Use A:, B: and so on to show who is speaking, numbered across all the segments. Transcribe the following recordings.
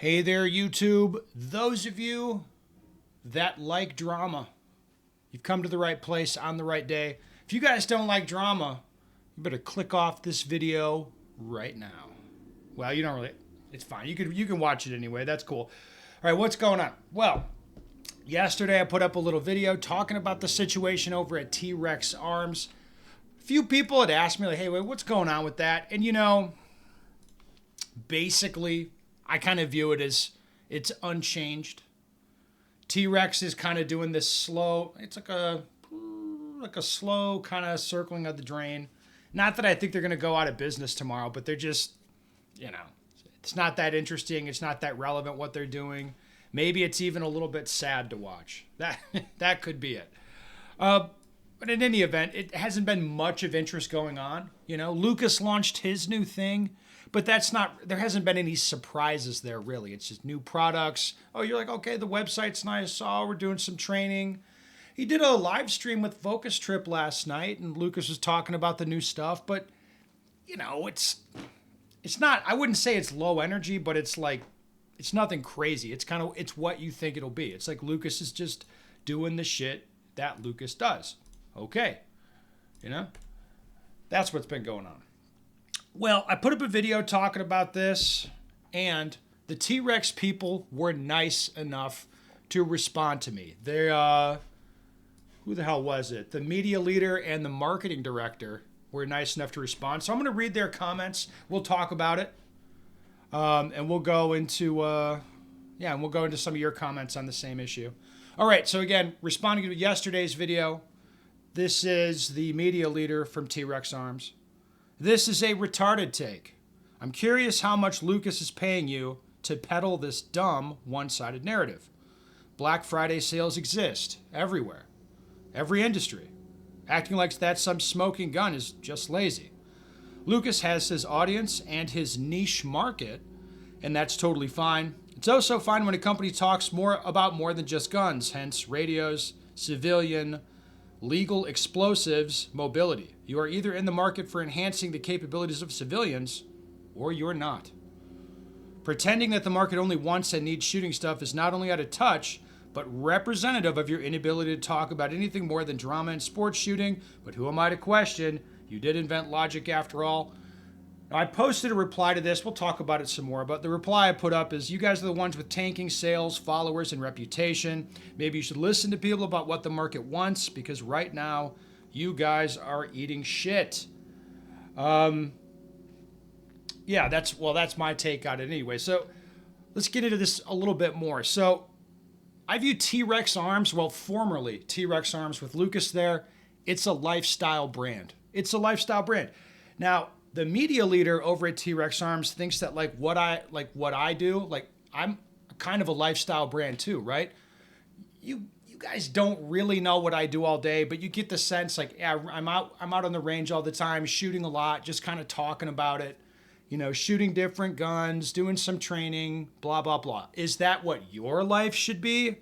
A: Hey there, YouTube. Those of you that like drama, you've come to the right place on the right day. If you guys don't like drama, you better click off this video right now. Well, you don't really. It's fine. You can watch it anyway. That's cool. All right, what's going on? Well, yesterday I put up a little video talking about the situation over at Trex Arms. A few people had asked me, like, hey, wait, what's going on with that? And basically, I kind of view it as it's unchanged. T-Rex is kind of doing this slow, it's like a slow kind of circling of the drain. Not that I think they're going to go out of business tomorrow, but they're just, it's not that interesting. It's not that relevant what they're doing. Maybe it's even a little bit sad to watch. That could be it. But in any event, it hasn't been much of interest going on. Lucas launched his new thing. But there hasn't been any surprises there, really. It's just new products. Oh, you're like, okay, the website's nice. Oh, we're doing some training. He did a live stream with Focus Trip last night, and Lucas was talking about the new stuff. But, it's not, I wouldn't say it's low energy, but it's nothing crazy. It's what you think it'll be. It's like Lucas is just doing the shit that Lucas does. Okay. That's what's been going on. Well, I put up a video talking about this, and the T-Rex people were nice enough to respond to me. They, who the hell was it? The media leader and the marketing director were nice enough to respond. So I'm going to read their comments. We'll talk about it, and we'll go into, some of your comments on the same issue. All right. So again, responding to yesterday's video, this is the media leader from Trex Arms. This is a retarded take. I'm curious how much Lucas is paying you to peddle this dumb, one-sided narrative. Black Friday sales exist everywhere, every industry. Acting like that's some smoking gun is just lazy. Lucas has his audience and his niche market, and that's totally fine. It's also fine when a company talks about more than just guns, hence radios, civilian, legal explosives, mobility. You are either in the market for enhancing the capabilities of civilians, or you're not. Pretending that the market only wants and needs shooting stuff is not only out of touch, but representative of your inability to talk about anything more than drama and sports shooting. But who am I to question? You did invent logic after all. Now, I posted a reply to this. We'll talk about it some more. But the reply I put up is, you guys are the ones with tanking sales, followers, and reputation. Maybe you should listen to people about what the market wants, because right now, you guys are eating shit. That's my take on it anyway. So let's get into this a little bit more. So I view Trex Arms, formerly Trex Arms with Lucas there, it's a lifestyle brand. It's a lifestyle brand. Now, the media leader over at Trex Arms thinks that what I do, I'm kind of a lifestyle brand too, right? You guys don't really know what I do all day, but you get the sense I'm out on the range all the time, shooting a lot, just kind of talking about it, shooting different guns, doing some training, blah, blah, blah. Is that what your life should be?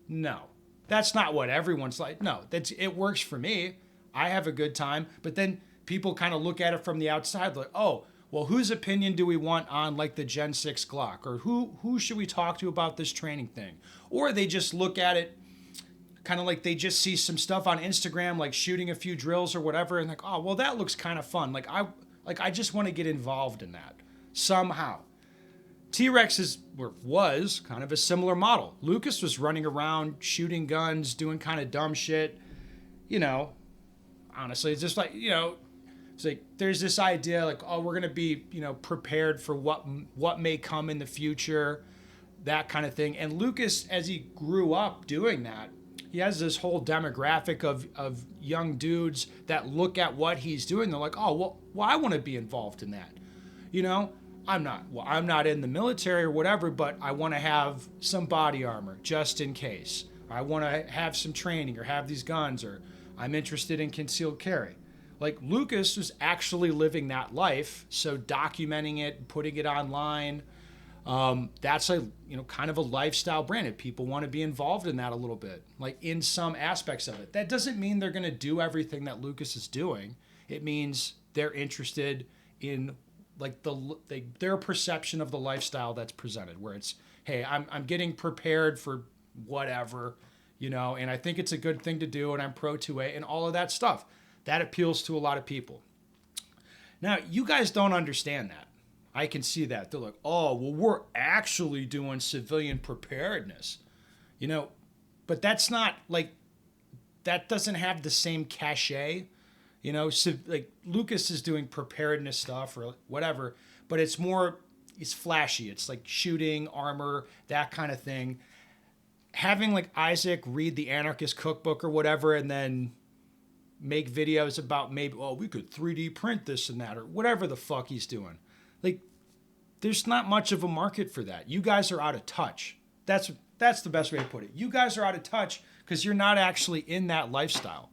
A: No, that's not what everyone's like. No, it works for me. I have a good time, but then people kind of look at it from the outside like, oh, well, whose opinion do we want on the Gen 6 Glock? Or who should we talk to about this training thing? Or they just look at it kind of like they just see some stuff on Instagram, like shooting a few drills or whatever, and oh, well, that looks kind of fun. I just want to get involved in that somehow. T-Rex was kind of a similar model. Lucas was running around shooting guns, doing kind of dumb shit. Honestly, it's just it's like there's this idea we're going to be, prepared for what may come in the future, that kind of thing. And Lucas, as he grew up doing that, he has this whole demographic of young dudes that look at what he's doing. They're like, oh, well, I want to be involved in that. I'm not in the military or whatever, but I want to have some body armor just in case. Or I want to have some training or have these guns, or I'm interested in concealed carry. Lucas was actually living that life, so documenting it, putting it online, that's kind of a lifestyle brand. If people want to be involved in that a little bit, in some aspects of it. That doesn't mean they're going to do everything that Lucas is doing. It means they're interested in like their perception of the lifestyle that's presented, where it's, hey, I'm getting prepared for whatever, and I think it's a good thing to do, and I'm pro 2A and all of that stuff. That appeals to a lot of people. Now, you guys don't understand that. I can see that. They're like, oh, well, we're actually doing civilian preparedness, but that's not like, that doesn't have the same cachet. So like Lucas is doing preparedness stuff or whatever, but it's flashy. It's like shooting, armor, that kind of thing. Having like Isaac read the Anarchist Cookbook or whatever, and then make videos about maybe, oh, we could 3D print this and that, or whatever the fuck he's doing. Like, there's not much of a market for that. You guys are out of touch. That's the best way to put it. You guys are out of touch because you're not actually in that lifestyle.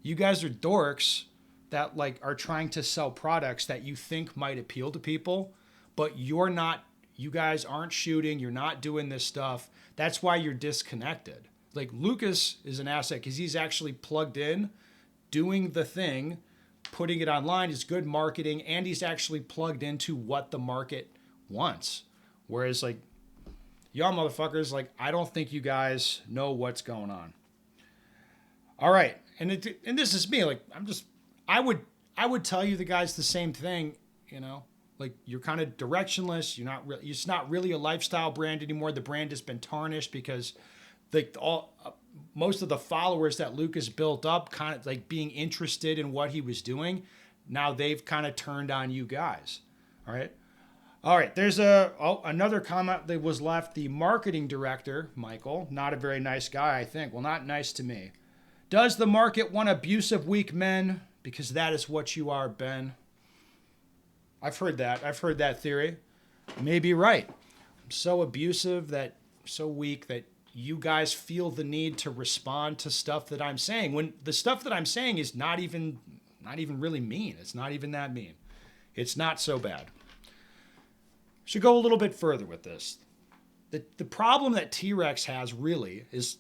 A: You guys are dorks that like are trying to sell products that you think might appeal to people, but you're not. You guys aren't shooting. You're not doing this stuff. That's why you're disconnected. Like Lucas is an asset because he's actually plugged in, doing the thing, putting it online is good marketing, and he's actually plugged into what the market wants. Whereas like y'all motherfuckers, like I don't think you guys know what's going on. All right. And this is me. Like I would tell you the guys the same thing, like you're kind of directionless. It's not really a lifestyle brand anymore. The brand has been tarnished because most of the followers that Lucas built up kind of like being interested in what he was doing. Now they've kind of turned on you guys. All right. There's another comment that was left. The marketing director, Michael, not a very nice guy, I think. Well, not nice to me. Does the market want abusive, weak men? Because that is what you are, Ben. I've heard that theory. You may be right. I'm so abusive, so weak that you guys feel the need to respond to stuff that I'm saying. When the stuff that I'm saying is not even really mean. It's not even that mean. It's not so bad. Should go a little bit further with this. The problem that T-Rex has really is,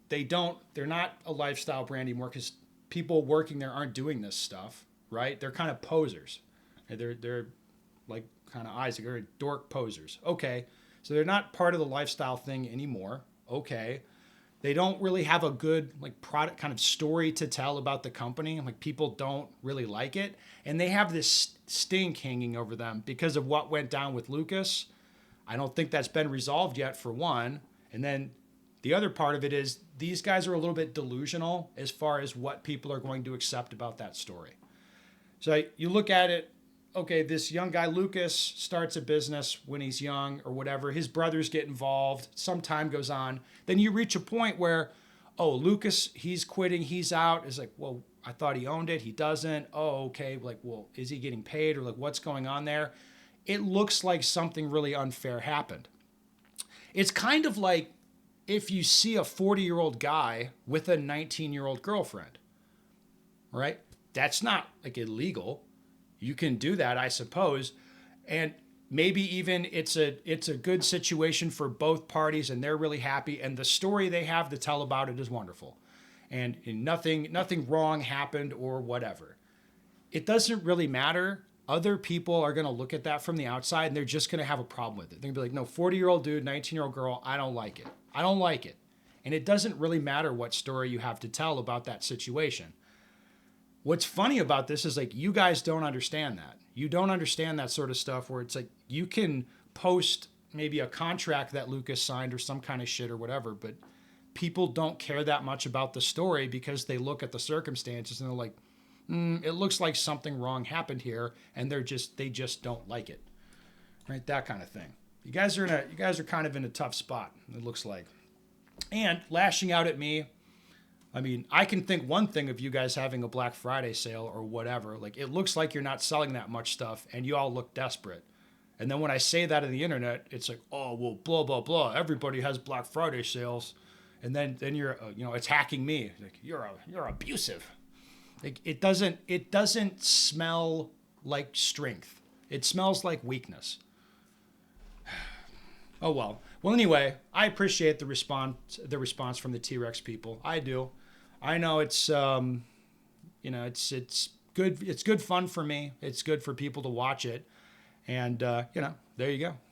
A: they're not a lifestyle brand anymore because people working there aren't doing this stuff, right? They're kind of posers. They're like kind of Isaac, they're dork posers. Okay, so they're not part of the lifestyle thing anymore. Okay, they don't really have a good like product kind of story to tell about the company. Like people don't really like it, and they have this stink hanging over them because of what went down with Lucas. I don't think that's been resolved yet, for one, and then the other part of it is these guys are a little bit delusional as far as what people are going to accept about that story. So you look at it, okay, this young guy, Lucas, starts a business when he's young or whatever. His brothers get involved. Some time goes on. Then you reach a point where, oh, Lucas, he's quitting. He's out. It's like, well, I thought he owned it. He doesn't. Oh, okay. Like, well, is he getting paid or like what's going on there? It looks like something really unfair happened. It's kind of like if you see a 40-year-old guy with a 19-year-old girlfriend, right? That's not like illegal. You can do that, I suppose. And maybe even it's a good situation for both parties and they're really happy. And the story they have to tell about it is wonderful. And nothing wrong happened or whatever. It doesn't really matter. Other people are going to look at that from the outside and they're just going to have a problem with it. They're going to be like, no, 40-year-old dude, 19-year-old girl, I don't like it. I don't like it. And it doesn't really matter what story you have to tell about that situation. What's funny about this is like you guys don't understand that. You don't understand that sort of stuff where it's like you can post maybe a contract that Lucas signed or some kind of shit or whatever, but people don't care that much about the story because they look at the circumstances and they're like, it looks like something wrong happened here, and they just don't like it, right? That kind of thing. You guys are kind of in a tough spot. It looks like, and lashing out at me. I mean, I can think one thing of you guys having a Black Friday sale or whatever. Like, it looks like you're not selling that much stuff, and you all look desperate. And then when I say that on the internet, it's like, oh, well, blah, blah, blah. Everybody has Black Friday sales. And then you're, attacking me. Like, you're abusive. Like, it doesn't smell like strength. It smells like weakness. Oh, well. Well, anyway, I appreciate the response from the T-Rex people. I do. I know it's it's good. It's good fun for me. It's good for people to watch it. And, there you go.